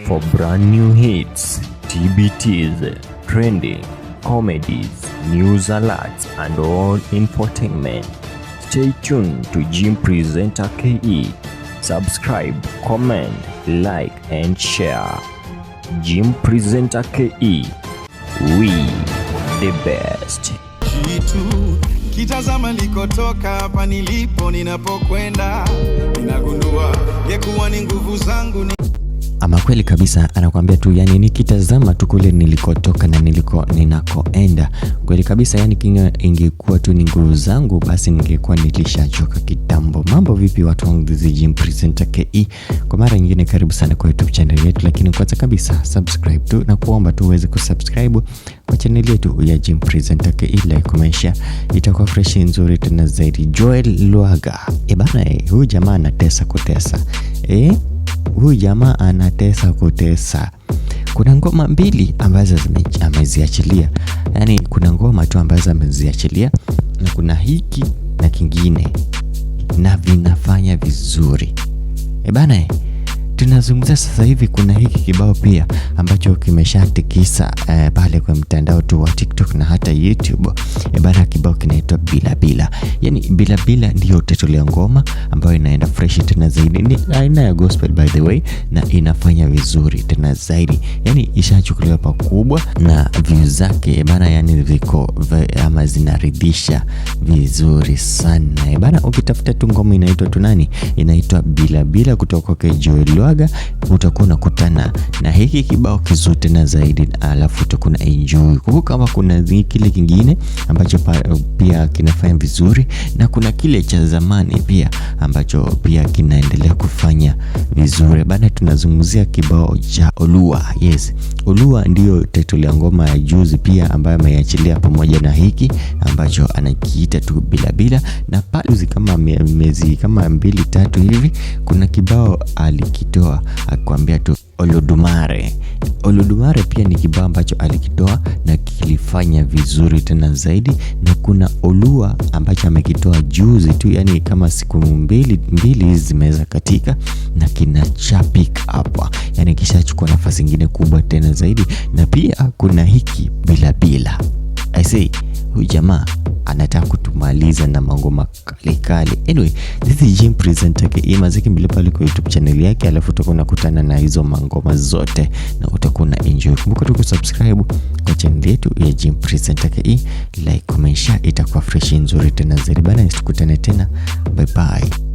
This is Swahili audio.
For brand new hits, TBTs, trending, comedies, news alerts, and all infotainment, stay tuned to Jim Presenter KE. Subscribe, comment, like, and share. Jim Presenter KE. We the best. Kitu kitazama likotoka hapa nilipo ninapokwenda, ninagundua yekuwa ni nguvu zangu ni... Ama kweli kabisa, anakuambia tu yani nikitazama tu kule nilikotoka na ninakoenda, kweli kabisa yani kinga ingekuwa tu ni nguvu zangu basi ningekuwa nilishachoka kitambo. Mambo vipi watu wangu, this is Jim Presenter KE. Kwa mara nyingine karibu sana kwa YouTube channel yetu, lakini kwanza kabisa subscribe tu na kuomba tu uweze kusubscribe kwa channel yetu ya Jim Presenter KE, like, comment, share, itakuwa fresh nzuri tena zaidi. Joel Lwaga, bana, huyu jamaa anatesa kutesa. Huyu jamaa anatesa kutesa. Kuna ngoma mbili ambazo ameziachilia. Yani kuna ngoma tu ambazo ameziachilia na kuna hiki na kingine na vinafanya vizuri. Bana, tunazungumza sasa hivi kuna hiki kibao pia ambacho kimeshatikisa pale kwa mtandao tu wa TikTok na hata YouTube. Bana, kibao kinaitwa Bila Bila. Yani Bila Bila ndio title ya ngoma ambayo inaenda fresh tena zaidi. Ni aina ya gospel by the way, na inafanya vizuri tena zaidi. Yani ishachukuliwa pakubwa na views zake bana, yani ziko ama zinaridhisha vizuri sana. Bana, ukitafuta tu ngoma inaitwa tu nani? Inaitwa Bila Bila kutoka kwa Joel Lwaga, utakuwa unakutana na hiki kibao kizuri tena zaidi, alafu utakuwa enjoy. Kumbuka kama kuna kile kingine ambacho pia kinafanya vizuri na kuna kile cha zamani pia ambacho pia kinaendelea kufanya vizuri. Bana, tunazungumzia kibao cha Olua. Yes, Olua ndio title ya ngoma ya juzi pia ambayo ameachilia pamoja na hiki ambacho anakiita tu Bila Bila. Na pale kama miezi kama 2-3 hivi kuna kibao alikitoa akwambia tu Olodumare. Olodumare pia ni kibao ambacho alikitoa na kilifanya vizuri tena zaidi. Na kuna Olua ambacho amekitoa juzi tu, yani kama siku mbili zimeweza katika na kina chapik hapa, yani kishachukua nafasi nyingine kubwa tena zaidi. Na pia kuna hiki Bila Bila. I say huyu jamaa anataka kutumaliza na mangoma kali. Anyway, this is Jim Presenter KE. Maziki mbili pale kwa YouTube channel yake, alafu utakuwa unakutana na hizo mangoma zote na utakuwa na enjoy. Kumbuka tu kusubscribe kwa channel yetu ya Jim Presenter KE, like, comment, share, itakuwa fresh nzuri tena zaidi. Bana, tukutane tena, bye bye.